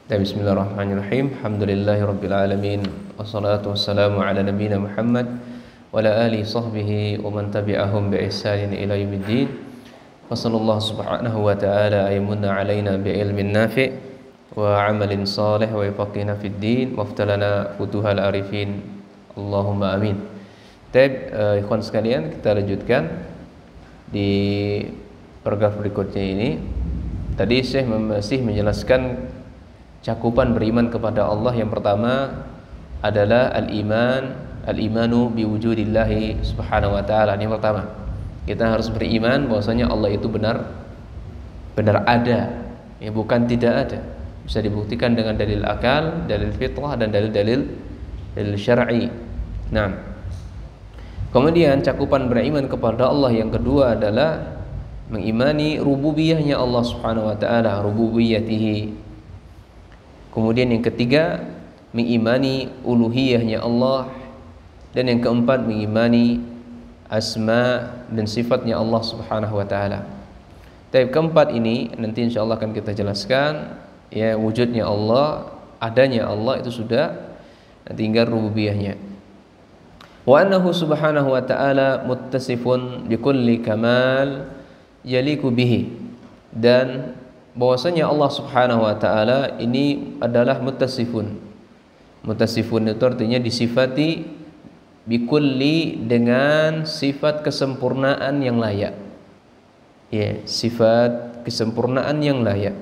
Bismillahirrahmanirrahim. Alhamdulillahirabbil alamin. Wassalatu wassalamu ala nabiyyina Muhammad wa ala alihi sahbihi wa man tabi'ahum bi ihsanin ila yaumiddin. Wa sallallahu subhanahu wa ta'ala aymunna alaina bi ilmin nafi' wa amalin salih wa yafaqihna fid din wa aftalana futuhal arifin. Allahumma amin. Ikhwan sekalian, kita lanjutkan di paragraf berikutnya ini. Tadi Syekh masih menjelaskan cakupan beriman kepada Allah. Yang pertama adalah al-imanu biwujudillahi subhanahu wa ta'ala. Ini yang pertama, kita harus beriman bahwasanya Allah itu benar ada, ya, bukan tidak ada. Bisa dibuktikan dengan dalil akal, dalil fitrah, dan dalil syar'i. Nah, kemudian cakupan beriman kepada Allah yang kedua adalah mengimani rububiyahnya Allah subhanahu wa ta'ala, rububiyatihi. Kemudian yang ketiga, mengimani uluhiyahnya Allah. Dan yang keempat, mengimani asma dan sifatnya Allah subhanahu wa ta'ala. Tapi keempat ini nanti insyaAllah akan kita jelaskan. Ya, wujudnya Allah, adanya Allah itu sudah, tinggal rububiyahnya. Wa annahu subhanahu wa ta'ala muttasifun bikulli kamal yaliku bihi. Dan bahwasanya Allah subhanahu wa ta'ala ini adalah muttasifun. Muttasifun itu artinya disifati bikulli, dengan sifat kesempurnaan yang layak. Ya, sifat kesempurnaan yang layak.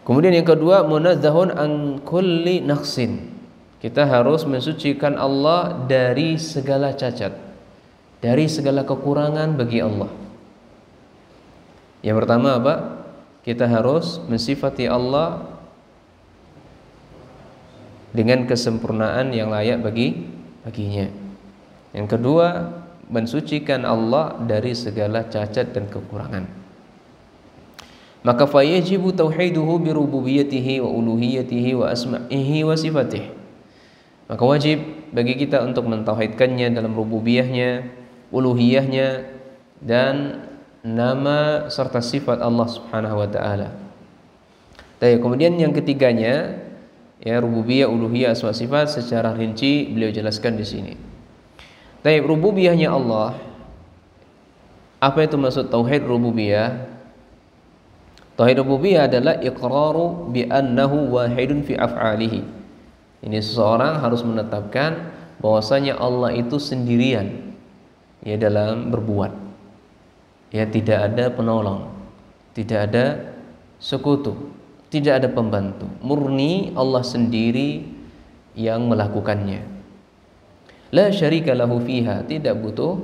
Kemudian yang kedua, munazzahun an kulli naqsin. Kita harus mensucikan Allah dari segala cacat, dari segala kekurangan bagi Allah. Yang pertama apa? Kita harus mensifati Allah dengan kesempurnaan yang layak baginya. Yang kedua, mensucikan Allah dari segala cacat dan kekurangan. Maka fayajibu tauhiduhu bi rububiyyatihi wa uluhiyyatihi wa asma'ihi wa sifatihi. Maka wajib bagi kita untuk mentauhidkannya dalam rububiyahnya, uluhiyahnya, dan nama serta sifat Allah subhanahu wa ta'ala. Kemudian yang ketiganya, ya, rububiyah, uluhiyah, asma, sifat secara rinci beliau jelaskan di sini. Rububiyahnya Allah, apa itu maksud tauhid rububiyah? Tauhid rububiyah adalah iqraru bi annahu wahidun fi af'alihi. Ini seseorang harus menetapkan bahwasanya Allah itu sendirian, ya, dalam berbuat. Ya, tidak ada penolong, tidak ada sekutu, tidak ada pembantu. Murni Allah sendiri yang melakukannya. La syarika lahu fiha, tidak butuh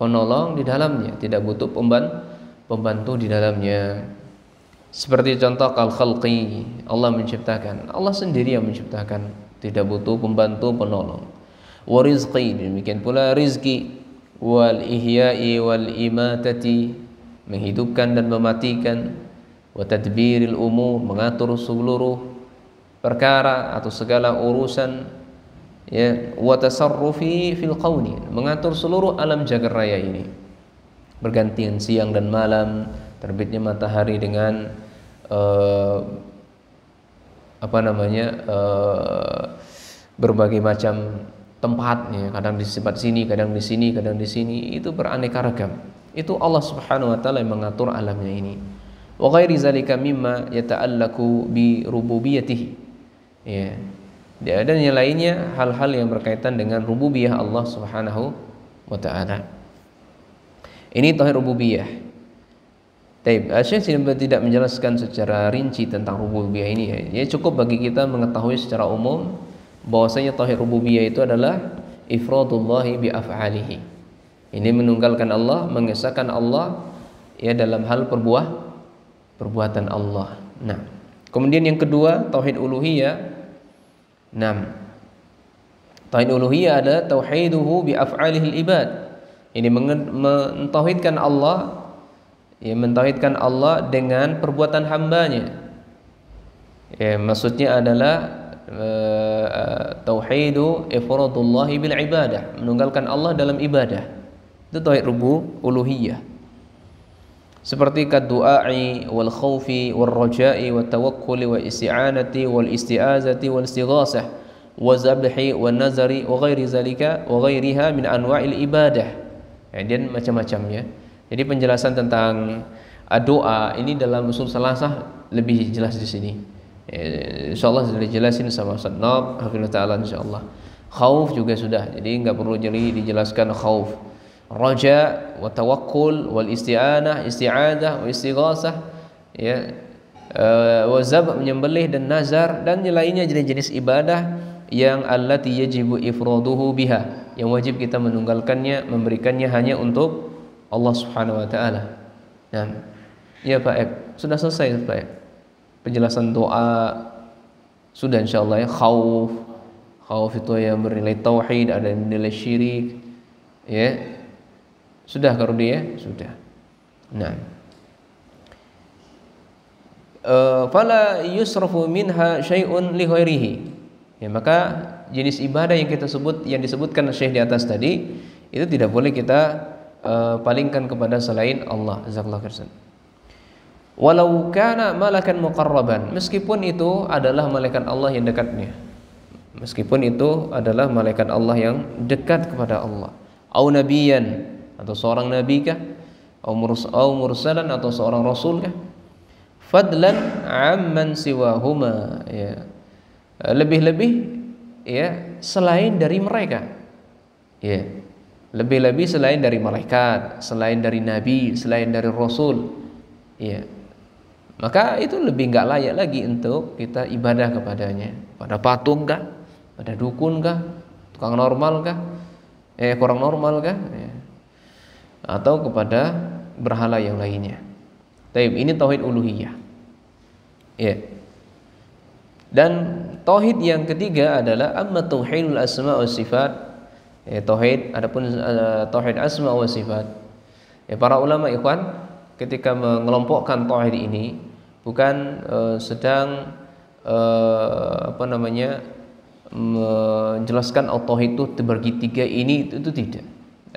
penolong di dalamnya, tidak butuh pembantu di dalamnya. Seperti contoh al-khalqi, Allah menciptakan, Allah sendiri yang menciptakan, tidak butuh pembantu penolong. Wa rizqi, demikian pula rizki. Wal ihya'i wal imatati, menghidupkan dan mematikan. Wa tadbiril umur, mengatur seluruh perkara atau segala urusan. Ya, wa tasarrufi fil qauni, mengatur seluruh alam jagat raya ini, bergantian siang dan malam, terbitnya matahari dengan berbagai macam tempatnya, kadang di sifat sini, kadang di sini, kadang di sini, itu beraneka ragam. Itu Allah subhanahu wa ta'ala yang mengatur alamnya ini. Wa ghairi zalika mimma yata'allaku bi rububiyatihi. Ya. Dan yang lainnya, hal-hal yang berkaitan dengan rububiyah Allah subhanahu wa ta'ala. Ini tauhid rububiyah. Syekh tidak menjelaskan secara rinci tentang rububiyah ini. Ya, cukup bagi kita mengetahui secara umum bahwasanya tauhid rububiyah itu adalah ifradullahi bi af'alihi. Ini menunggalkan Allah, mengesahkan Allah, ya, dalam hal perbuatan Allah. Nah, kemudian yang kedua, tauhid uluhiyah. Nah, tauhid uluhiyah adalah tauhiduhu bi af'alihil ibad. Ini mentauhidkan Allah, ya, mentauhidkan Allah dengan perbuatan hambanya. Ya, maksudnya adalah tauhidu ifradullahi bil ibadah, menunggalkan Allah dalam ibadah. Itu tauhid uluhiyah. seperti kadu'ai wal khaufi wal raja'i wat tawakkuli wa isti'anati wal isti'azati wal istighasah wa zabhi wa nazari wa ghairi zalika wa ghairiha min anwa'il ibadah. Dan macam-macamnya. Jadi penjelasan tentang doa ini dalam usul salasah lebih jelas di sini. Insyaallah sudah dijelasin sama Ustaz Nab hafizallahu taala insyaallah. Khauf juga sudah. Jadi enggak perlu jadi dijelaskan khauf. Raja wa tawakkul wal isti'anah, isti'adah wa istighasah, ya, wa zab menyembelih dan nazar dan lainnya jenis-jenis ibadah yang allati yajibu ifraduhu biha, yang wajib kita menunggalkannya, memberikannya hanya untuk Allah Subhanahu wa taala. Nah, ya Pak Ek, sudah selesai Pak Ek. Penjelasan doa sudah insyaallah ya. Khauf itu yang bernilai tauhid, ada yang bernilai syirik, ya. Sudah Karudi ya? Sudah. Nah. Fala yusrafu minha syai'un li ghairihi. Ya, maka jenis ibadah yang kita sebut, yang disebutkan Syekh di atas tadi, itu tidak boleh kita palingkan kepada selain Allah. Jazakallahu khairan. Walau kana malakan muqarraban, meskipun itu adalah malaikat Allah yang dekatnya. Meskipun itu adalah malaikat Allah yang dekat kepada Allah. Au nabiyan, atau seorang nabi kah, au mursalan, atau seorang rasul kah, fadlan amman siwahuma, ya, lebih-lebih ya selain dari mereka, ya, lebih-lebih selain dari malaikat, selain dari nabi, selain dari rasul, ya, maka itu lebih enggak layak lagi untuk kita ibadah kepadanya. Pada patung kah, pada dukun kah, tukang normal kah, kurang normal kah, ya, atau kepada berhala yang lainnya. Taib, ini tauhid uluhiyah. Ya. Dan tauhid yang ketiga adalah amma tauhidul asma wa sifat. Ya, tauhid, adapun tauhid asma wa sifat. Ya, para ulama ikhwan ketika mengelompokkan tauhid ini bukan sedang menjelaskan tauhid itu terbagi tiga ini itu tidak.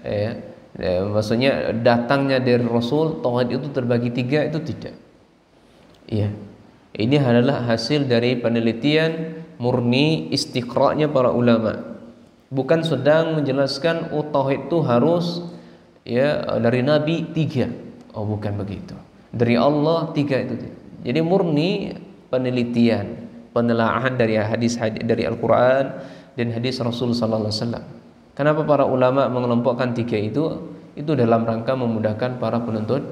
Ya. Maksudnya datangnya dari Rasul tauhid itu terbagi tiga itu tidak. Iya. Ini adalah hasil dari penelitian murni istiqra'nya para ulama. Bukan sedang menjelaskan tauhid itu harus ya dari Nabi tiga. Oh, bukan begitu. Dari Allah tiga itu. Jadi murni penelitian, penelaahan dari hadis dari Al-Qur'an dan hadis Rasul sallallahu alaihi wasallam. Kenapa para ulama mengelompokkan tiga itu? Itu dalam rangka memudahkan para penuntut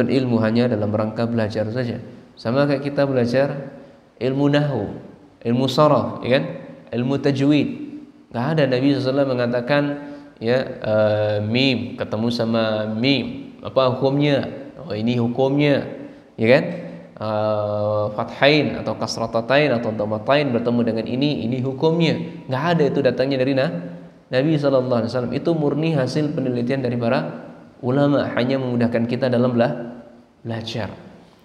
ilmu, hanya dalam rangka belajar saja. Sama kayak kita belajar ilmu nahwu, ilmu sharaf, ya kan? Ilmu tajwid. Enggak ada Nabi SAW mengatakan ya mim ketemu sama mim, apa hukumnya? Oh, ini hukumnya, ya kan? Fathain atau kasratatain atau dhammatain bertemu dengan ini hukumnya. Enggak ada, itu datangnya dari Nabi SAW. Itu murni hasil penelitian dari para ulama, hanya memudahkan kita dalam belajar.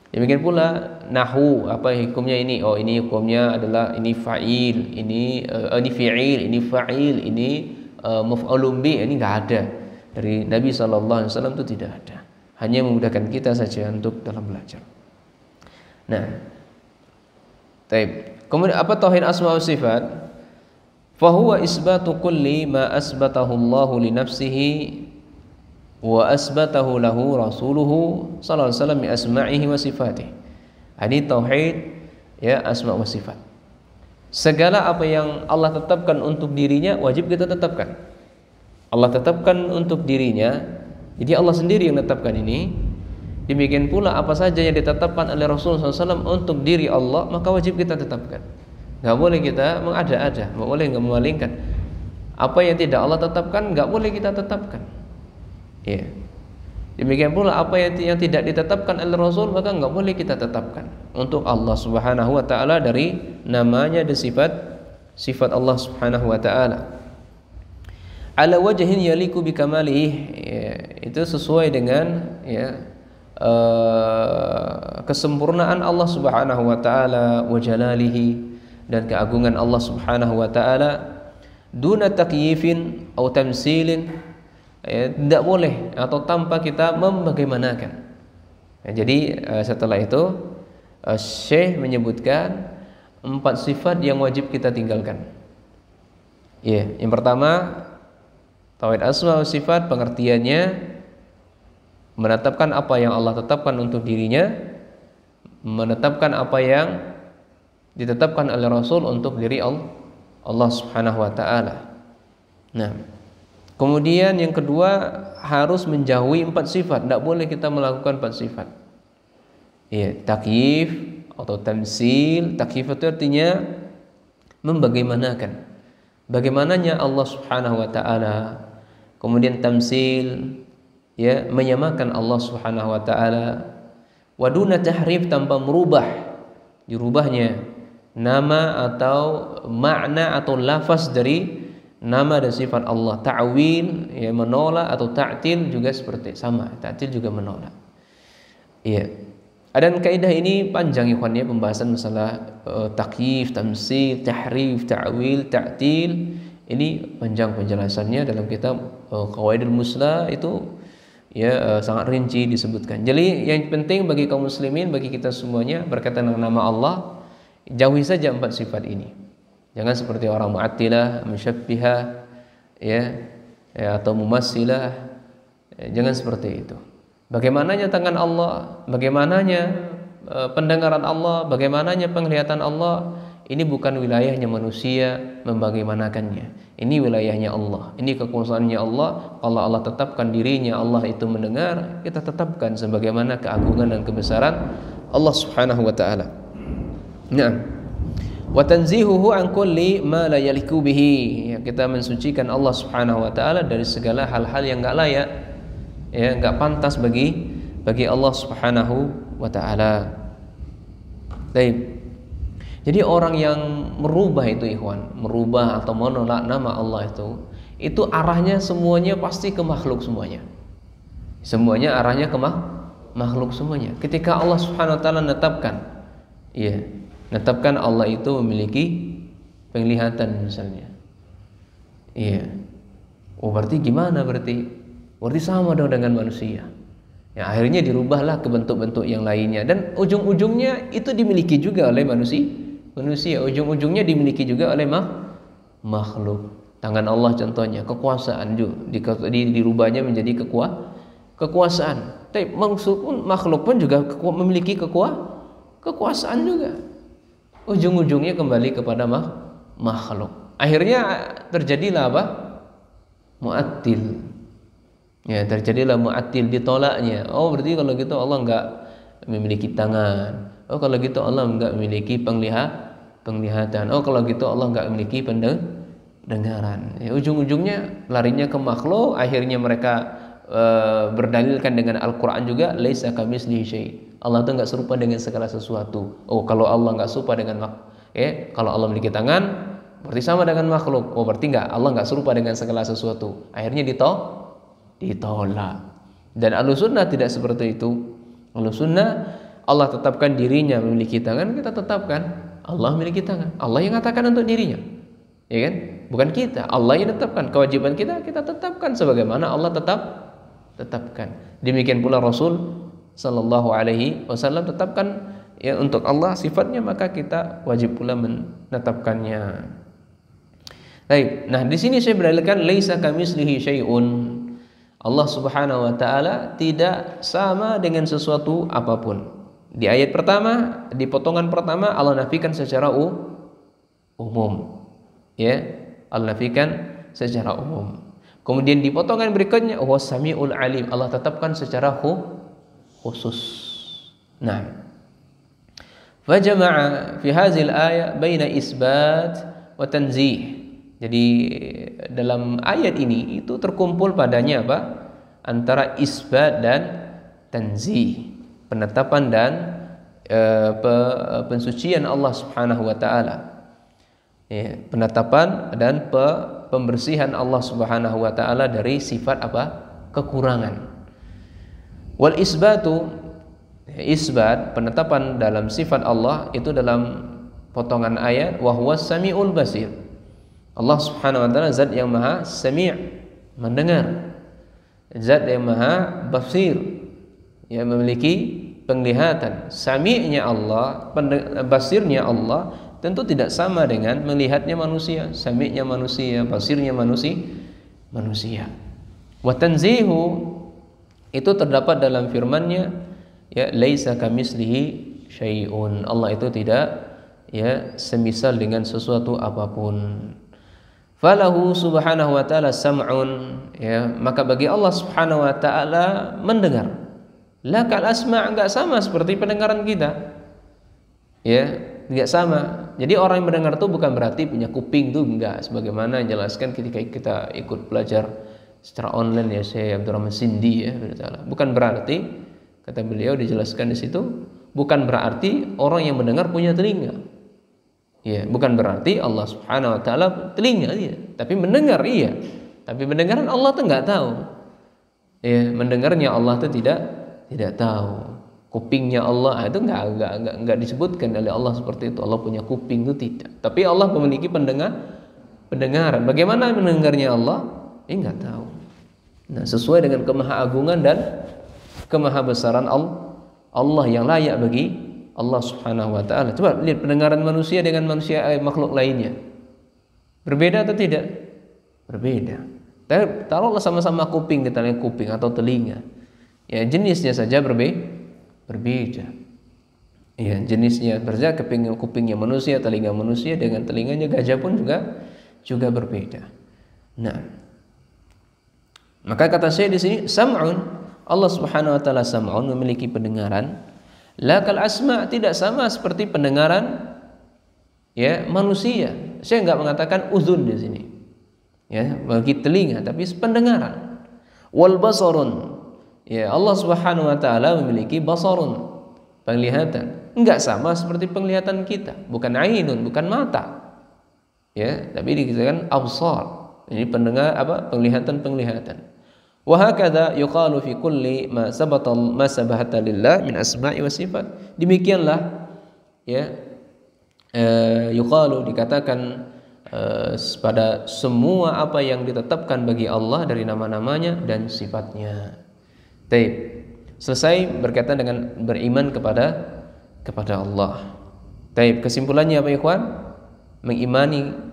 Demikian pula nahwu, apa hukumnya ini? Oh, ini hukumnya adalah ini fa'il, ini fi'il, ini fa'il, ini maf'ulun bi. Ini enggak ada dari Nabi SAW, itu tidak ada. Hanya memudahkan kita saja untuk dalam belajar. Nah, taib. Kemudian apa tauhid asma wa sifat? Fahuwa isbatu kulli ma asbatahu Allahu li nafsihi wa asbatahu lahu rasuluhu sallallahu alaihi wasallam bi asma'ihi wa sifatihi. Ini tauhid ya asma wa sifat. Segala apa yang Allah tetapkan untuk dirinya wajib kita tetapkan. Allah tetapkan untuk dirinya, jadi Allah sendiri yang tetapkan ini. Demikian pula apa saja yang ditetapkan oleh Rasulullah SAW untuk diri Allah, maka wajib kita tetapkan. Enggak boleh kita mengada-ada, enggak boleh memalingkan. Apa yang tidak Allah tetapkan enggak boleh kita tetapkan. Ya. Demikian pula apa yang tidak ditetapkan oleh Rasul maka enggak boleh kita tetapkan untuk Allah Subhanahu wa taala dari namanya dan sifat Allah Subhanahu wa taala. Ala wajhin yaliku bi kamalihi, ya, itu sesuai dengan ya kesempurnaan Allah Subhanahu wa taala wa jalalihi, dan keagungan Allah Subhanahu wa taala, duna takyifin atau tamsilin, ya, tidak boleh atau tanpa kita membagaimanakan. Jadi setelah itu Syekh menyebutkan 4 sifat yang wajib kita tinggalkan. Yang pertama, tauhid asma wa sifat, pengertiannya menetapkan apa yang Allah tetapkan untuk dirinya, menetapkan apa yang ditetapkan oleh Rasul untuk diri Allah Subhanahu wa taala. Nah, kemudian yang kedua, harus menjauhi 4 sifat. Tidak boleh kita melakukan 4 sifat. Takyif atau tamsil. Takyif itu artinya membagaimanakan, bagaimananya Allah Subhanahu wa taala. Kemudian tamsil, menyamakan Allah Subhanahu wa taala. Waduna tahrif, tanpa merubah, dirubahnya nama atau makna atau lafaz dari nama dan sifat Allah. Ta'wil, menolak, atau ta'til juga seperti sama. Ta'til juga menolak. Dan kaidah ini panjang ikhwan ya, pembahasan masalah takyif, tamsil, tahrif, ta'wil, ta'til. Ini panjang penjelasannya dalam kitab Qawaidul Muslah, itu sangat rinci disebutkan. Jadi yang penting bagi kaum muslimin, bagi kita semuanya berkaitan dengan nama Allah, jauhi saja 4 sifat ini. Jangan seperti orang Mu'attilah, Musyabbihah, atau Mumassilah. Jangan seperti itu. Bagaimananya tangan Allah, bagaimananya pendengaran Allah, bagaimananya penglihatan Allah, ini bukan wilayahnya manusia membagaimanakannya. Ini wilayahnya Allah, ini kekuasaannya Allah. Kalau Allah tetapkan dirinya Allah itu mendengar, kita tetapkan sebagaimana keagungan dan kebesaran Allah Subhanahu wa taala. Nah, wa tanzihuhu an kulli ma la yaliku bihi. Kita mensucikan Allah Subhanahu wa taala dari segala hal-hal yang enggak layak, enggak pantas bagi Allah Subhanahu wa taala. Baik. Jadi orang yang merubah itu ikhwan, merubah atau menolak nama Allah itu arahnya semuanya pasti ke makhluk semuanya. Semuanya arahnya ke makhluk semuanya. Ketika Allah Subhanahu wa taala netapkan Allah itu memiliki penglihatan misalnya. Berarti gimana berarti? Berarti sama dong dengan manusia. Akhirnya dirubahlah ke bentuk-bentuk yang lainnya, dan ujung-ujungnya itu dimiliki juga oleh manusia. Ujung-ujungnya dimiliki juga oleh makhluk. Tangan Allah contohnya, kekuasaan juga dirubahnya menjadi kekuasaan. Tapi makhluk pun juga memiliki kekuasaan juga. Ujung-ujungnya kembali kepada makhluk. Akhirnya terjadilah apa? Mu'attil. Terjadilah mu'attil, ditolaknya. Berarti kalau gitu Allah enggak memiliki tangan. Kalau gitu Allah enggak memiliki penglihatan. Kalau gitu Allah enggak memiliki pendengaran. Ujung-ujungnya larinya ke makhluk. Akhirnya mereka berdalilkan dengan Al-Quran juga, laisa kamitslihi syai'. Allah itu enggak serupa dengan segala sesuatu. Kalau Allah enggak serupa dengan kalau Allah memiliki tangan, berarti sama dengan makhluk. Berarti Allah enggak serupa dengan segala sesuatu. Akhirnya ditolak. Dan Ahlussunnah tidak seperti itu. Ahlussunnah, Allah tetapkan dirinya memiliki tangan, kita tetapkan Allah memiliki tangan. Allah yang katakan untuk dirinya, kan? Bukan kita. Allah yang tetapkan. Kewajiban kita tetapkan sebagaimana Allah tetapkan. Demikian pula Rasul sallallahu alaihi wasallam tetapkan untuk Allah sifatnya, maka kita wajib pula menetapkannya. Baik. Nah, di sini saya berdalilkan laisa kamitslihi syai'un. Allah Subhanahu wa taala tidak sama dengan sesuatu apapun. Di ayat pertama, di potongan pertama Allah nafikan secara umum. Allah nafikan secara umum. Kemudian di potongan berikutnya huwas samiul alim, Allah tetapkan secara khusus. Nah, fajama'a fi hadhil ayat baina isbat wa tanzih. Jadi dalam ayat ini itu terkumpul padanya apa? Antara isbat dan tanzih, penetapan dan pensucian Allah Subhanahu wa taala. Penetapan dan pembersihan Allah Subhanahu wa taala dari sifat apa? Kekurangan. Wal isbatu, isbat, penetapan dalam sifat Allah itu dalam potongan ayat wa huwas samiul basir. Allah Subhanahu wa taala zat yang maha sami', mendengar. Zat yang maha basir, yang memiliki penglihatan sami'nya Allah, basirnya Allah tentu tidak sama dengan melihatnya manusia, sami'nya manusia, basirnya manusia. Wa tanzihu itu terdapat dalam firman-Nya, ya, laisa kamislihi syai'un. Allah itu tidak, ya, semisal dengan sesuatu apapun. Falahu subhanahu wa ta'ala sam'un, ya, maka bagi Allah subhanahu wa ta'ala mendengar. La kal asma', enggak sama seperti pendengaran kita. Ya, enggak sama. Jadi orang yang mendengar itu bukan berarti punya kuping tuh, enggak, sebagaimana jelaskan ketika kita ikut belajar secara online, ya, Syekh Abdurrahman Sindi, ya, bukan berarti, kata beliau dijelaskan di situ, bukan berarti orang yang mendengar punya telinga. Ya, bukan berarti Allah Subhanahu wa taala telinga, iya, tapi mendengar, iya. Tapi pendengaran Allah tuh enggak tahu. Ya, mendengarnya Allah tuh tidak tahu. Kupingnya Allah itu enggak disebutkan oleh Allah seperti itu. Allah punya kuping itu tidak. Tapi Allah memiliki pendengaran. Bagaimana mendengarnya Allah? Enggak tahu. Nah, sesuai dengan kemahaagungan dan kemahabesaran Allah yang layak bagi Allah Subhanahu wa taala. Coba lihat pendengaran manusia dengan manusia, makhluk lainnya. Berbeda atau tidak? Berbeda. Taruhlah sama-sama kuping, kita lihat kuping atau telinga. Ya, jenisnya saja berbeda. Ya, jenisnya berbeda, kupingnya manusia, telinga manusia dengan telinganya gajah pun juga berbeda. Nah, maka kata saya di sini sam'un, Allah Subhanahu wa taala sam'un, memiliki pendengaran. La kal asma', tidak sama seperti pendengaran, ya, manusia. Saya enggak mengatakan uzun di sini, ya, bagi telinga, tapi pendengaran. Wal basarun, ya, Allah Subhanahu wa taala memiliki basarun, penglihatan. Enggak sama seperti penglihatan kita, bukan ainun, bukan mata. Ya, tapi dikatakan absar. Ini penglihatan. Wa hakadha yuqalu fi kulli ma sabata lillah min asma'i wa sifat. Demikianlah, ya, yuqalu, dikatakan pada semua apa yang ditetapkan bagi Allah dari nama-namanya dan sifatnya. Baik, selesai berkaitan dengan beriman kepada Allah. Baik, kesimpulannya apa, ikhwan? Mengimani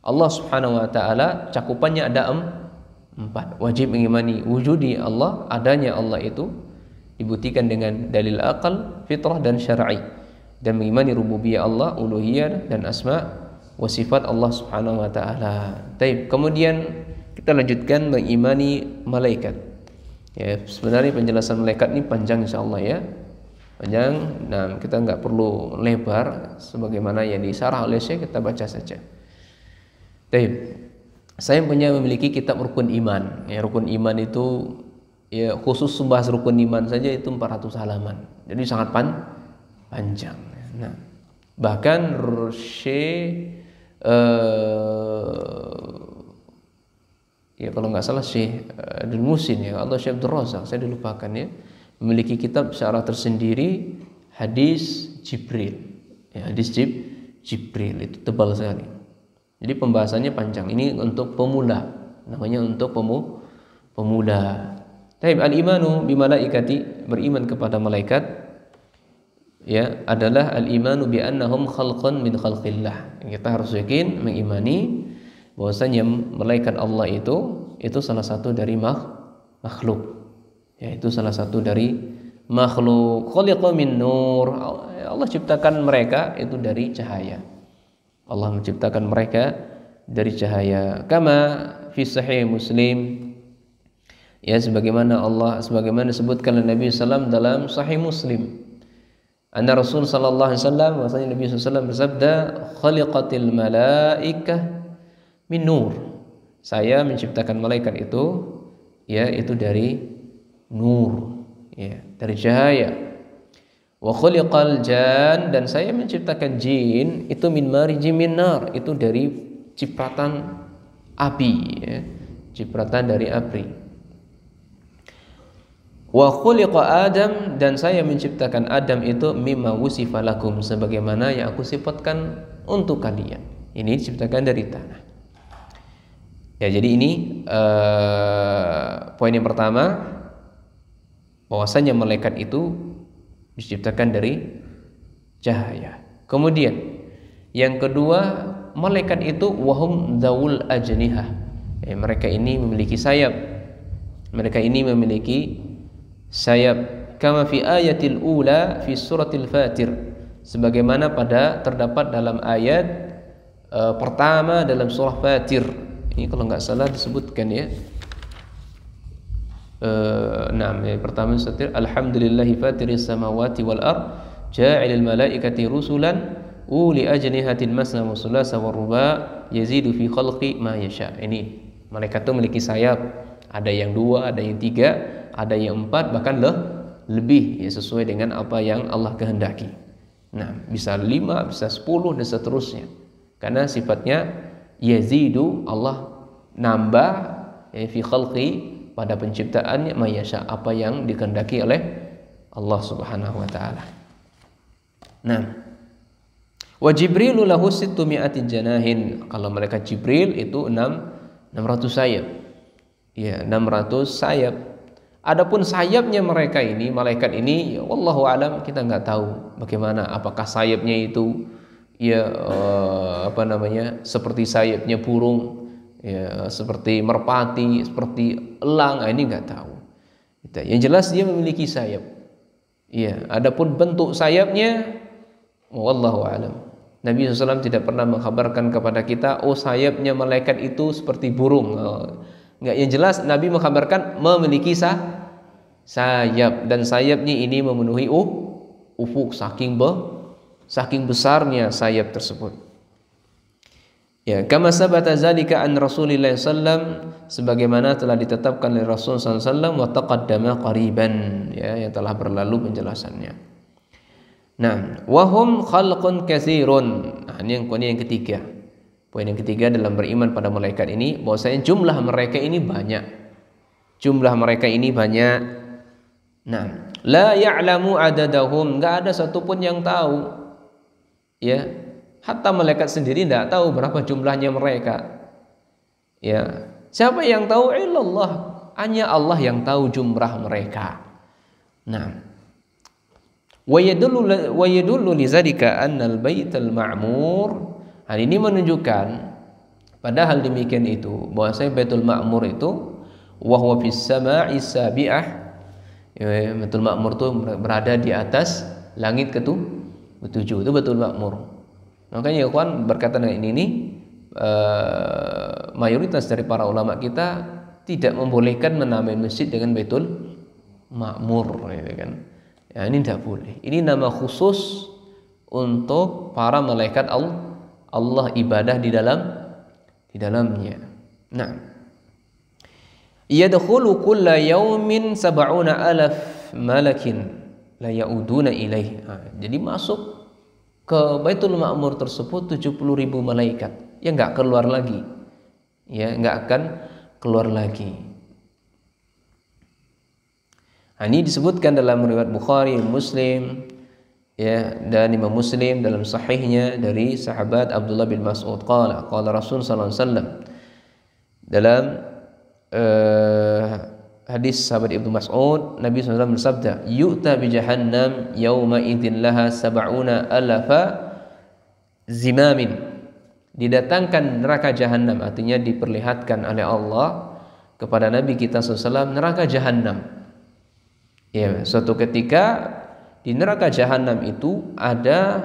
Allah Subhanahu wa taala cakupannya ada 4. Wajib mengimani wujudi Allah, adanya Allah itu dibuktikan dengan dalil akal, fitrah dan syar'i, dan mengimani rububiyah Allah, uluhiyah dan asma wa sifat Allah Subhanahu wa taala. Baik, kemudian kita lanjutkan mengimani malaikat. Ya, sebenarnya penjelasan malaikat ini panjang insyaallah, ya. Panjang. Nah, kita enggak perlu lebar sebagaimana yang disarah oleh Syekh, kita baca saja. Baik. Saya memiliki kitab rukun iman. Ya, rukun iman itu, ya, khusus membahas rukun iman saja itu 400 halaman. Jadi sangat panjang. Nah, bahkan Syekh ya, kalau nggak salah Syekh Abdul Muhsin, ya, atau Syekh Abdul Razak, saya dilupakan, ya, memiliki kitab secara tersendiri hadis Jibril. Ya, hadis Jibril itu tebal sekali. Jadi pembahasannya panjang. Ini untuk pemula, namanya untuk pemula. Taib al-imanu bi malaikati, beriman kepada malaikat, ya, adalah al-imanu bi annahum khalqan min khalqillah. Kita harus yakin, mengimani bahwasanya malaikat Allah itu salah satu dari makhluk. Ya, itu salah satu dari makhluk. Khuliqa min nur. Allah ciptakan mereka itu dari cahaya. Allah menciptakan mereka dari cahaya. Kama fi sahih Muslim, ya, sebagaimana disebutkan oleh Nabi SAW dalam sahih Muslim. Anna Rasul sallallahu alaihi wasallam, bahwasanya Nabi SAW bersabda, khaliqatil malaikah min nur. Saya menciptakan malaikat itu, ya, itu dari nur, ya, dari cahaya. Wa khuliqal jan, dan saya menciptakan jin itu min marijim min nar, itu dari cipratan api, ya, cipratan dari api. Wa khuliqa Adam, dan saya menciptakan Adam itu mimma wusifa lakum, sebagaimana yang aku sifatkan untuk kalian. Ini diciptakan dari tanah. Ya, jadi ini poin yang pertama, bahwasanya malaikat itu diciptakan dari cahaya. Kemudian yang kedua, malaikat itu wahum dzawul ajnihah. Mereka ini memiliki sayap. Mereka ini memiliki sayap. Kama fi ayatil ula fi suratil Fatir. Sebagaimana terdapat dalam ayat pertama dalam surah Fatir. Ini kalau nggak salah disebutkan ya. Pertama Fatir, alhamdulillahi fatiris samawati wal ard, ja'ilil malaikati rusulan uli ajnihatin masna wa sulasa wa ruba yazidu fi khalqi ma yasha. Ini malaikat itu memiliki sayap, ada yang 2, ada yang 3, ada yang 4, bahkan lebih ya, sesuai dengan apa yang Allah kehendaki. Bisa 5, bisa 10 dan seterusnya. Karena sifatnya yazidu, Allah nambah ya, fi khalqi, pada penciptaannya mayasya, apa yang dikehendaki oleh Allah Subhanahu wa taala. Wa Jibrilu lahu 600 janahin. Kalau malaikat Jibril itu 600 sayap. Ya, 600 sayap. Adapun sayapnya mereka ini, malaikat ini, ya wallahu alam, kita nggak tahu bagaimana, apakah sayapnya itu ya seperti sayapnya burung, ya seperti merpati, seperti elang, ini nggak tahu. Yang jelas dia memiliki sayap. Ya, adapun bentuk sayapnya, wallahu alam. Nabi SAW tidak pernah mengkhabarkan kepada kita, sayapnya malaikat itu seperti burung. Enggak, yang jelas Nabi mengkhabarkan memiliki sayap, dan sayapnya ini memenuhi ufuk, saking besarnya sayap tersebut. Ya, kama sabata zalika an Rasulillah sallam, sebagaimana telah ditetapkan oleh Rasul sallallahu wa taqaddama qariban, ya, yang telah berlalu penjelasannya. Wahum khalqun katsirun. Ini yang ketiga. Poin yang ketiga dalam beriman pada malaikat ini, bahwasanya jumlah mereka ini banyak. Jumlah mereka ini banyak. La ya'lamu adadahum, enggak ada satupun yang tahu. Ya, hatta malaikat sendiri tidak tahu berapa jumlahnya mereka. Ya, siapa yang tahu? Illallah, hanya Allah yang tahu jumlah mereka. Wa yadullu li zalika annal baital ma'mur. Hal ini menunjukkan, padahal demikian itu, bahwasanya Baitul Ma'mur itu wa huwa fis sama'i sabi'ah. Ya, Baitul Ma'mur itu berada di atas langit ke-7. Itu Baitul Ma'mur. Makanya ikhwan berkata ini mayoritas dari para ulama kita tidak membolehkan menamai masjid dengan Baitul Ma'mur, gitu kan. Ya, ini tidak boleh. Ini nama khusus untuk para malaikat Allah ibadah di dalamnya. Yadkhulu kulla yaumin 70,000 malakin la yauduna ilaih. Jadi masuk ke Baitul Ma'mur tersebut 70.000 malaikat yang enggak keluar lagi. Ya, enggak akan keluar lagi. Ini disebutkan dalam riwayat Bukhari, Muslim, ya, dan Imam Muslim dalam sahihnya dari sahabat Abdullah bin Mas'ud qala Rasul sallallahu alaihi wasallam, dalam hadis sahabat Ibnu Mas'ud, Nabi SAW bersabda, yu'ta bi jahannam yauma idzin laha 70,000 zimamin. Didatangkan neraka jahannam, artinya diperlihatkan oleh Allah kepada Nabi kita SAW neraka jahannam. Ya, suatu ketika di neraka jahanam itu ada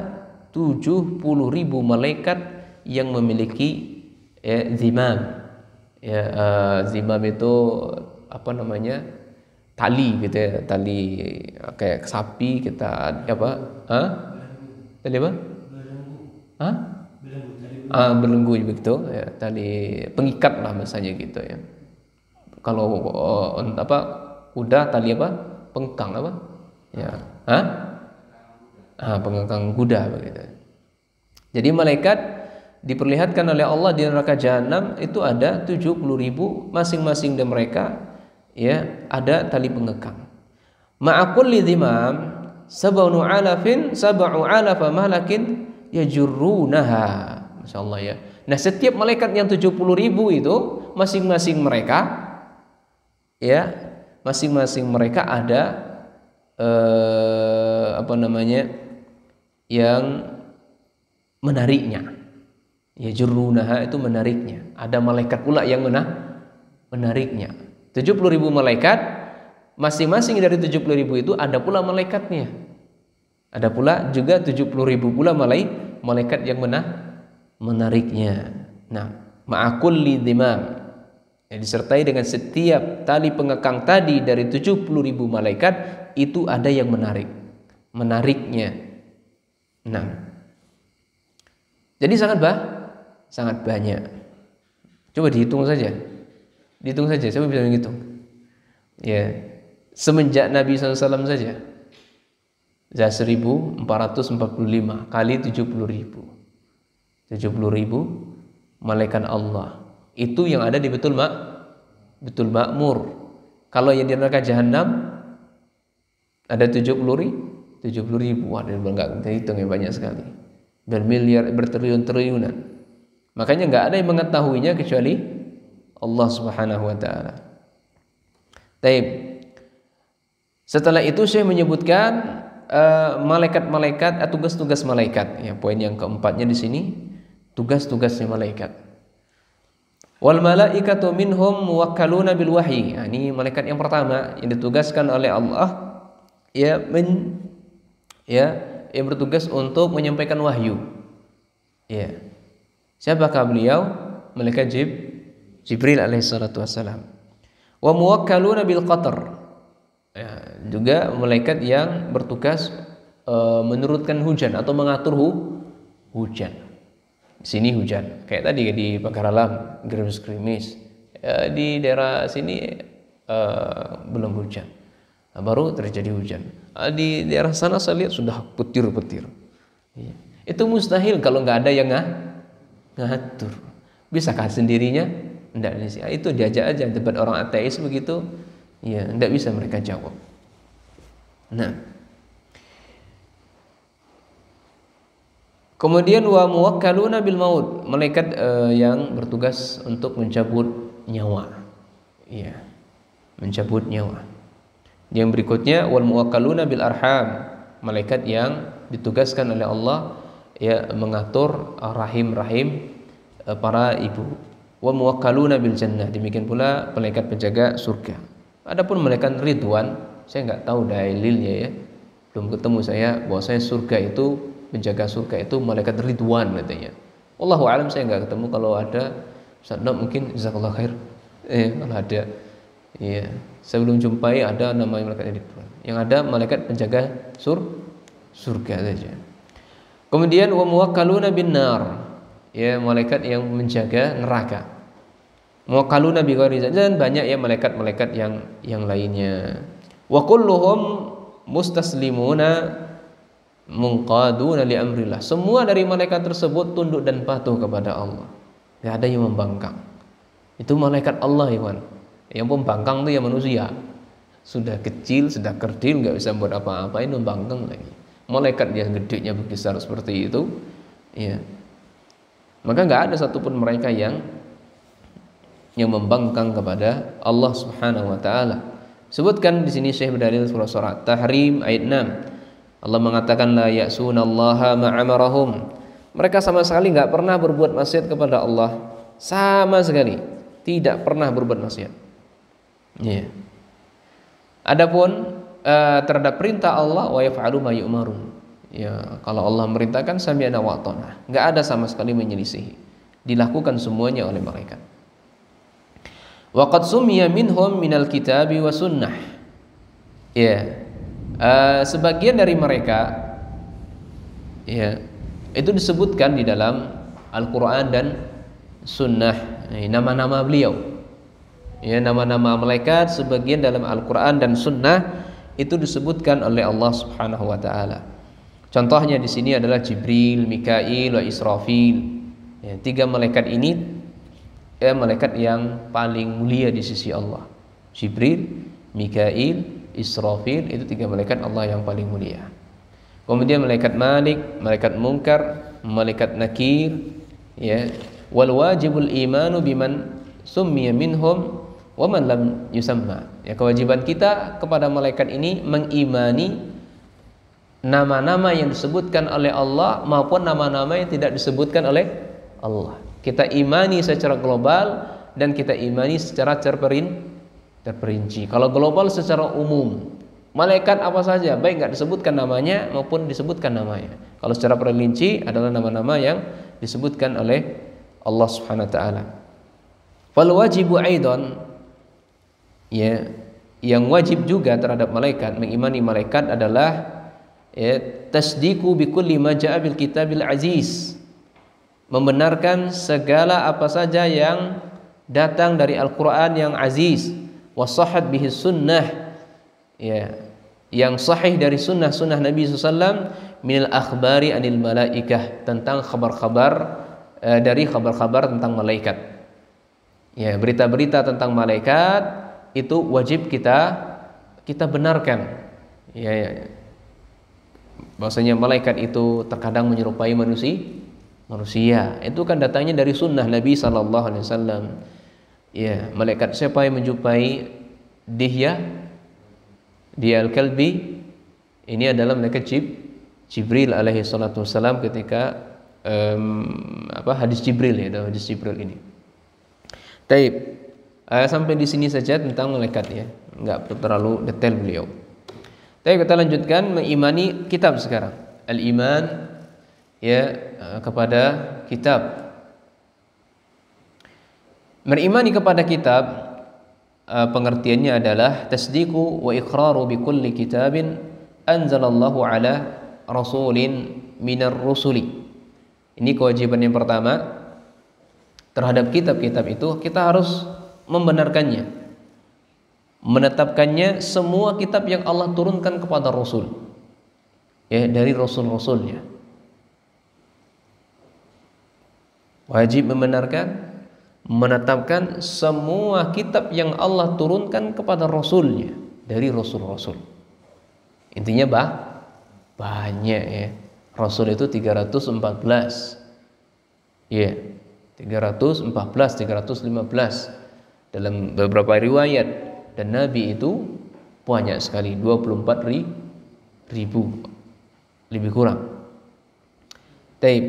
70.000 malaikat yang memiliki zimam. Ya, zimam itu apa namanya? Tali gitu ya, tali kayak sapi kita apa? Tali apa? Belenggu begitu ya, tali pengikat lah bahasanya gitu ya. Kalau kuda tali apa? Pengkang apa? Ya. Pengangkang kuda begitu. Jadi malaikat diperlihatkan oleh Allah di neraka jahanam itu ada 70.000, masing-masing dari mereka ya ada tali pengekang. Ma'a kulli dhimam 7,000 malakin yajurrunaha. Masyaallah ya. Nah, setiap malaikat yang 70.000 itu masing-masing mereka ya, masing-masing mereka ada yang menariknya. Ya jurrunaha itu menariknya. Ada malaikat pula yang menariknya. 70.000 malaikat, masing-masing dari 70.000 itu ada pula malaikatnya. Ada pula juga 70.000 pula malaikat yang menariknya. Nah, ma'akulli dimam, ya, disertai dengan setiap tali pengekang tadi dari 70.000 malaikat itu ada yang menariknya. Nah, jadi sangat banyak. Coba dihitung saja. Siapa bisa menghitung? Ya, semenjak Nabi SAW saja 1445 kali 70.000 malaikat Allah. Itu yang ada di Baitul Ma'mur. Kalau yang di neraka Jahanam ada 70.000. Waduh, enggak dihitung, ya banyak sekali. Bermiliar, bertriliun-triliunan. Makanya enggak ada yang mengetahuinya kecuali Allah Subhanahu wa taala. Baik. Setelah itu saya menyebutkan malaikat-malaikat, tugas-tugas malaikat. Ya, poin yang keempatnya di sini, tugas-tugasnya malaikat. Wal malaikatu minhum muwakkaluna bil wahyi. Nah, ini malaikat yang pertama yang ditugaskan oleh Allah, yang bertugas untuk menyampaikan wahyu. Ya. Siapakah beliau? Malaikat Jibril alaihissalatu wassalam. Wa muwakkaluna bil qatr. Ya, juga malaikat yang bertugas menurunkan hujan atau mengatur hujan. Di sini hujan, kayak tadi di Pagar Alam, gerimis-gerimis. Di daerah sini belum hujan, baru terjadi hujan. Di daerah sana saya lihat sudah petir-petir. Itu mustahil kalau nggak ada yang ngatur. Bisakah sendirinya? Enggak. Itu diajak aja debat orang ateis begitu. Ya, tidak bisa mereka jawab. Nah, kemudian wa muwakkaluna bil maut, malaikat yang bertugas untuk mencabut nyawa. Ya, mencabut nyawa. Yang berikutnya wal muwakkaluna bil arham, malaikat yang ditugaskan oleh Allah ya mengatur rahim-rahim para ibu. Wa muwakkaluna bil jannah, demikian pula malaikat penjaga surga. Adapun malaikat Ridwan, saya nggak tahu dalilnya ya, belum ketemu saya bahwa saya surga itu, penjaga surga itu malaikat Ridwan katanya. Wallahu alam, saya nggak ketemu. Kalau ada, Ustaz Nob mungkin jazakallahu khair. Kalau ada, ya saya belum jumpai ada namanya malaikat Ridwan. Yang ada malaikat penjaga surga saja. Kemudian wa muwakkaluna bin nar, ya malaikat yang menjaga neraka. Muwakkaluna bi ghairi dan banyak ya malaikat-malaikat yang lainnya. Wa kulluhum mustaslimuna munqaduna li amrillah. Semua dari malaikat tersebut tunduk dan patuh kepada Allah. Tidak ada yang membangkang. Itu malaikat Allah, Iwan. Yang pembangkang itu ya manusia. Sudah kecil, sudah kerdil, nggak bisa buat apa-apa, ini membangkang lagi. Malaikat yang gedenya besar seperti itu, ya. Maka nggak ada satupun mereka yang membangkang kepada Allah Subhanahu wa taala. Sebutkan di sini Syekh berdalil surah Tahrim ayat 6. Allah mengatakan la ya'sunallaha ma'amarahum. Mereka sama sekali enggak pernah berbuat maksiat kepada Allah, sama sekali tidak pernah berbuat maksiat. Ya. Adapun terhadap perintah Allah wa yaf'alu ma yu'marun. Ya, kalau Allah merintahkan sami'na wa ata'na, enggak ada sama sekali menyelisihi. Dilakukan semuanya oleh malaikat. Wa qad sumiya minhum minal kitabi wa sunnah. Ya. Sebagian dari mereka ya itu disebutkan di dalam Al-Qur'an dan sunnah. Nama-nama beliau. Ya, nama-nama malaikat sebagian dalam Al-Qur'an dan sunnah itu disebutkan oleh Allah Subhanahu wa taala. Contohnya di sini adalah Jibril, Mikail, wa Israfil. Ya, 3 malaikat ini ya malaikat yang paling mulia di sisi Allah. Jibril, Mikail, Israfil, itu 3 malaikat Allah yang paling mulia. Kemudian malaikat Malik, malaikat Munkar, malaikat Nakir, ya. Wal wajibul imanu biman summiya minhum wa man lam yusamma. Ya, kewajiban kita kepada malaikat ini mengimani nama-nama yang disebutkan oleh Allah maupun nama-nama yang tidak disebutkan oleh Allah. Kita imani secara global dan kita imani secara terperinci. Kalau global secara umum, malaikat apa saja, baik nggak disebutkan namanya maupun disebutkan namanya. Kalau secara perinci adalah nama-nama yang disebutkan oleh Allah Subhanahu wa taala. Fal wajibu aidan, ya, yang wajib juga terhadap malaikat, mengimani malaikat adalah ya, tasdiqu bi kulli ma jaa bil kitabil aziz, membenarkan segala apa saja yang datang dari Al-Qur'an yang aziz, wa sahhat bihi sunnah, ya, yang sahih dari sunnah Nabi SAW, minal akhbari anil malaikah, tentang kabar-kabar dari kabar-kabar tentang malaikat. Ya, berita-berita tentang malaikat itu wajib kita benarkan. Ya. Bahwasanya malaikat itu terkadang menyerupai manusia. Itu kan datangnya dari sunnah Nabi sallallahu alaihi wasallam. Ya, malaikat siapa yang menjumpai Dihya al-Kalbi? Ini adalah malaikat Jibril alaihi salatu wasallam ketika hadis Jibril ini. Taib. Sampai di sini saja tentang malaikat ya. Enggak terlalu detail beliau. Tapi kita lanjutkan mengimani kitab sekarang. Al-iman ya kepada kitab. Beriman kepada kitab pengertiannya adalah tasdiqu wa iqraru bi kulli kitabin anzalallahu ala rasulin minar rusuli. Ini kewajiban yang pertama terhadap kitab-kitab itu, kita harus membenarkannya, menetapkannya semua kitab yang Allah turunkan kepada Rasul, ya, dari Rasul-Rasulnya. Wajib membenarkan, menetapkan semua kitab yang Allah turunkan kepada Rasulnya dari Rasul-Rasul. Intinya banyak ya. Rasul itu 314, ya, 314, 315 dalam beberapa riwayat. Dan Nabi itu banyak sekali, 24.000 lebih kurang. Taib.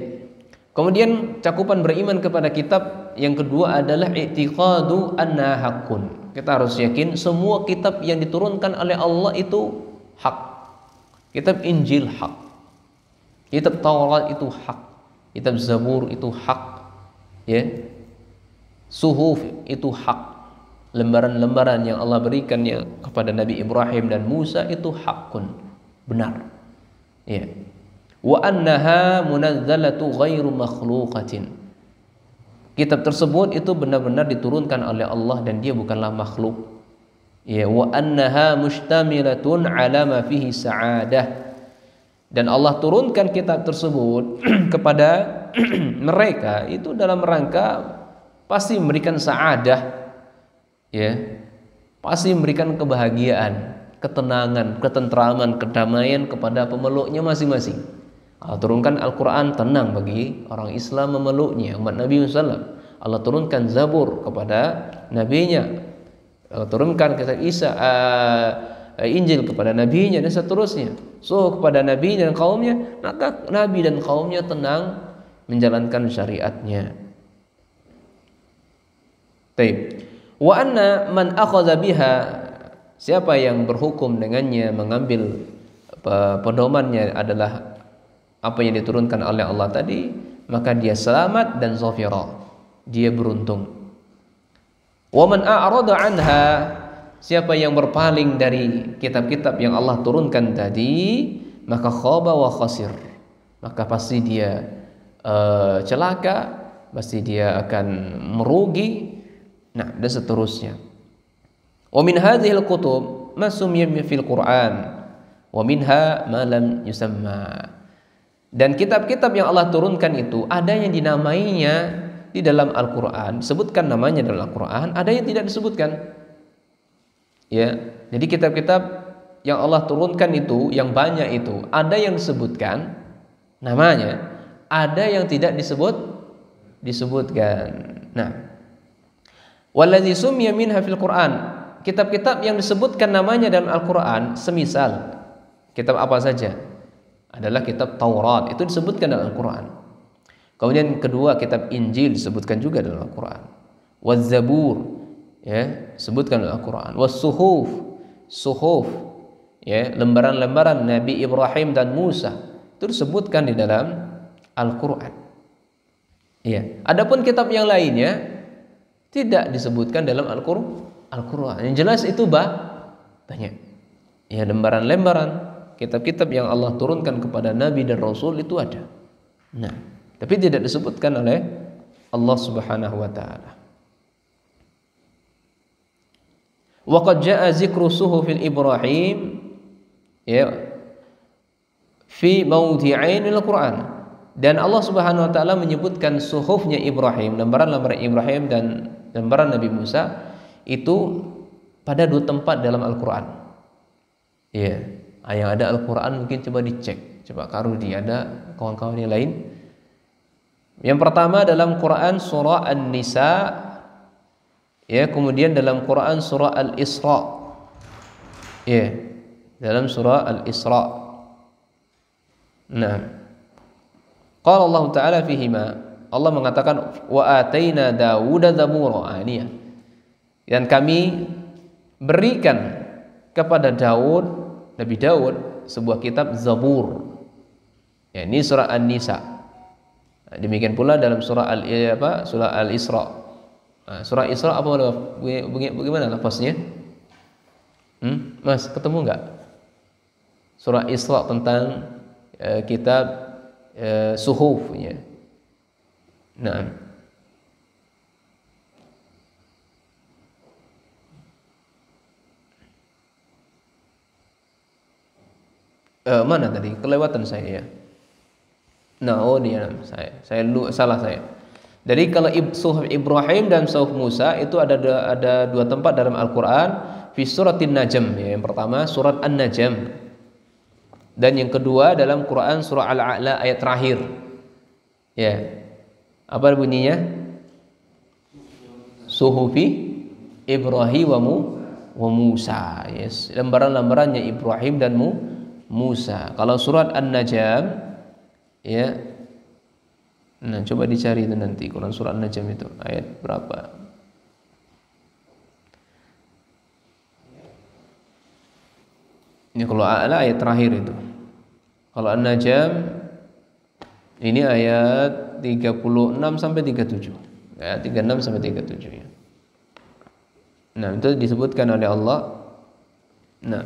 Kemudian cakupan beriman kepada kitab yang kedua adalah i'tiqadu anna haqqun. Kita harus yakin semua kitab yang diturunkan oleh Allah itu hak. Kitab Injil hak, kitab Taurat itu hak, kitab Zabur itu hak, ya, suhuf itu hak. Lembaran-lembaran yang Allah berikannya kepada Nabi Ibrahim dan Musa itu hakun, benar. Ya. Wa annaha munazzalatu ghairu makhluqatin. Kitab tersebut itu benar-benar diturunkan oleh Allah dan dia bukanlah makhluk. Ya, wa annaha mustamilatun ala ma fihi sa'adah. Dan Allah turunkan kitab tersebut kepada mereka itu dalam rangka pasti memberikan sa'adah. Ya, pasti memberikan kebahagiaan, ketenangan, ketentraman, kedamaian kepada pemeluknya masing-masing. Allah turunkan Al-Quran, tenang bagi orang Islam memeluknya, umat Nabi SAW. Allah turunkan Zabur kepada nabinya, Allah turunkan kitab Isa, Injil kepada nabinya dan seterusnya. So kepada nabi dan kaumnya, maka nabi dan kaumnya tenang menjalankan syariatnya. Baik. Wa anna man akhadha biha, siapa yang berhukum dengannya, mengambil pedomannya adalah apa yang diturunkan oleh Allah tadi, maka dia selamat dan zafira, dia beruntung. Wa man a'rada anha, siapa yang berpaling dari kitab-kitab yang Allah turunkan tadi, maka khaba wa khasir, maka pasti dia celaka, pasti dia akan merugi. Nah, dan seterusnya. Wa min hadhil kutub ma summiya fil Qur'an wa minha ma lam yusamma. Dan kitab-kitab yang Allah turunkan itu ada yang dinamainya di dalam Al-Qur'an, disebutkan namanya dalam Al-Qur'an, ada yang tidak disebutkan. Ya, jadi kitab-kitab yang Allah turunkan itu, yang banyak itu, ada yang disebutkan namanya, ada yang tidak disebutkan. Nah, wallazi summiya minha fil Qur'an, kitab-kitab yang disebutkan namanya dalam Al-Qur'an, semisal kitab apa saja? adalah kitab Taurat, itu disebutkan dalam Al-Quran. Kemudian kedua, kitab Injil disebutkan juga dalam Al-Quran. Waz-Zabur, ya, disebutkan dalam Al-Quran. Was-Suhuf, suhuf, ya, lembaran-lembaran Nabi Ibrahim dan Musa, itu disebutkan di dalam Al-Quran. Ya. Adapun kitab yang lainnya tidak disebutkan dalam Al-Quran. Yang jelas itu banyak. Ya, lembaran-lembaran kitab-kitab yang Allah turunkan kepada Nabi dan Rasul itu ada. Nah, tapi tidak disebutkan oleh Allah Subhanahu wa taala. Wa qad jaa zikru suhufil Ibrahim, ya, fi mawdi'ain al-Qur'an. Dan Allah Subhanahu wa taala menyebutkan suhufnya Ibrahim, lembaran-lembaran Ibrahim dan lembaran Nabi Musa itu pada 2 tempat dalam Al-Qur'an. Ya, yang ada Al-Qur'an mungkin coba dicek. Coba Karudi, ada kawan-kawan yang lain. Yang pertama dalam Quran surah An-Nisa, ya, kemudian dalam Quran surah Al-Isra. Ya, dalam surah Al-Isra. Nah, qala Allah Ta'ala fihima, Allah mengatakan wa ataina Dawuda zabura. Ini ya. Dan kami berikan kepada Daud, Nabi Daud, sebuah kitab Zabur. Ya, ini surah An-Nisa. Nah, demikian pula dalam surah surah Al-Isra. Nah, surah Isra apa bagaimana lafaznya? Mas, ketemu enggak? Surah Isra tentang kitab suhuf, ya. Nah, mana tadi? Kelewatan saya, ya. Nah, oh dia, salah saya. Jadi kalau suhuf Ibrahim dan suhuf Musa itu ada 2 tempat dalam Al-Quran. Fi suratin Najm, ya. Yang pertama surat An-Najm, dan yang kedua dalam Quran surah Al-A'la ayat terakhir. Ya, apa bunyinya? Suhufi Ibrahim wa Musa. Yes, lembaran-lembarannya Ibrahim dan Musa. Kalau surat An-Najm, ya, nah coba dicari itu nanti Quran surah An-Najm itu ayat berapa. Ini kalau A'la ayat terakhir itu. Kalau An-Najm ini ayat 36 sampai 37. Ayat 36 sampai 37, ya. Nah, itu disebutkan oleh Allah, nah,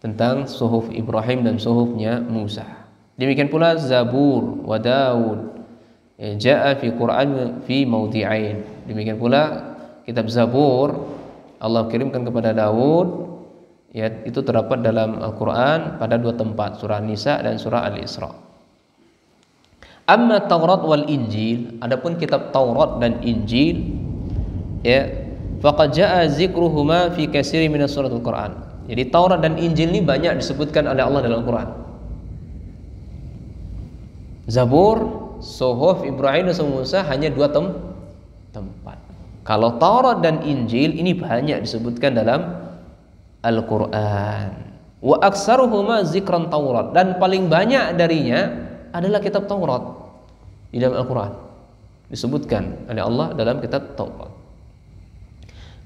tentang suhuf Ibrahim dan suhufnya Musa. Demikian pula Zabur wa Daud, ja'a fi Quran fi mawdi'ain. Demikian pula kitab Zabur Allah kirimkan kepada Daud, ya, itu terdapat dalam Al-Quran pada 2 tempat, surah Nisa dan surah Al-Isra. Amma Taurat wal Injil, adapun kitab Taurat dan Injil, ya, faqad ja'a zikruhuma fi katsirin min suratul Quran. Jadi Taurat dan Injil ini banyak disebutkan oleh Allah dalam Al-Quran. Zabur, suhuf Ibrahim dan Musa hanya 2 tempat. Kalau Taurat dan Injil ini banyak disebutkan dalam Al-Quran. Wa aksaruhuma zikran Taurat, dan paling banyak darinya adalah kitab Taurat di dalam Al-Quran. Disebutkan oleh Allah dalam kitab Taurat.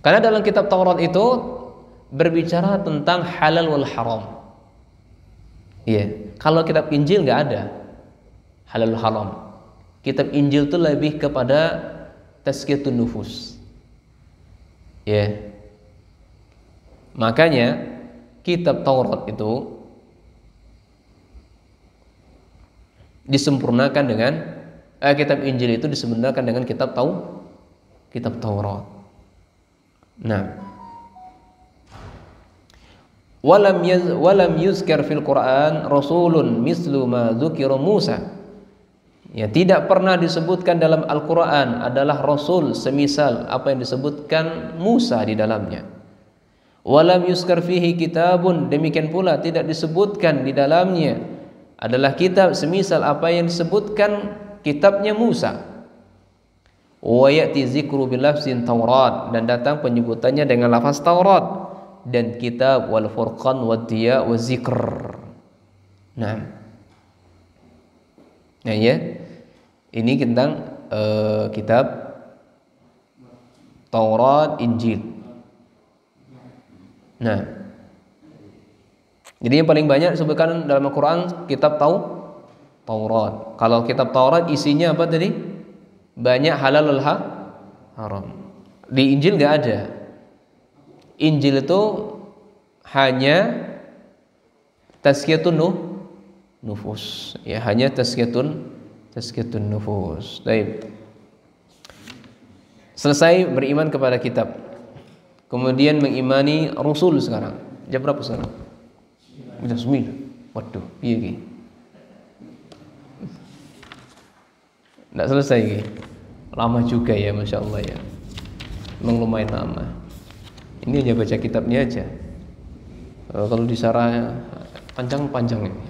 Karena dalam kitab Taurat itu berbicara tentang halal wal haram. Iya. Kalau kitab Injil nggak ada halal haram. Kitab Injil itu lebih kepada tazkiyatun nufus. Ya. Makanya kitab Taurat itu disempurnakan dengan kitab Injil itu disempurnakan dengan kitab Taurat. Nah, walam yuzkar fil Quran rasulun mislu ma dzukira Musa. Ya, tidak pernah disebutkan dalam Al-Quran adalah Rasul semisal apa yang disebutkan Musa di dalamnya. Walam yuzkar fihi kitabun, demikian pula tidak disebutkan di dalamnya adalah kitab semisal apa yang disebutkan kitabnya Musa. Wa ya'ti zikru bil lafzin Taurat, dan datang penyebutannya dengan lafaz Taurat, dan kitab wal furqan wad diya wa zikr. Nah, nah ya, ini tentang kitab Taurat, Injil. Nah, jadi yang paling banyak disebutkan dalam Al-Quran kitab Taurat. Kalau kitab Taurat isinya apa tadi? Banyak halal haram. Di Injil nggak ada. Injil itu hanya tazkiyatun nufus, ya, hanya tazkiyatun nufus. Baik. Selesai beriman kepada kitab, kemudian mengimani Rasul sekarang. Jam berapa sekarang? Jam 9. Waduh, piye iki? Nggak selesai iki. Lama juga ya, Masya Allah ya. Memang lumayan lama. Ini aja baca kitabnya aja. Kalau disarah panjang-panjang ini.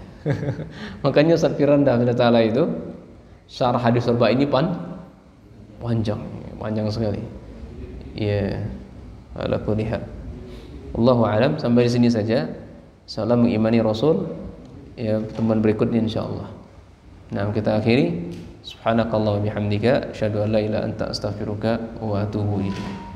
Makanya Ustaz Firanda Ta'ala itu syarah hadis Arba'in ini panjang sekali. Ya, ala kulli hal. Wallahu a'lam, sampai di sini saja. Salam mengimani Rasul. Ya, pertemuan berikutnya insyaallah. Nah, kita akhiri. Subhanakallah wa bihamdika asyhadu an la ilaha illa anta astaghfiruka wa atubu ilaik.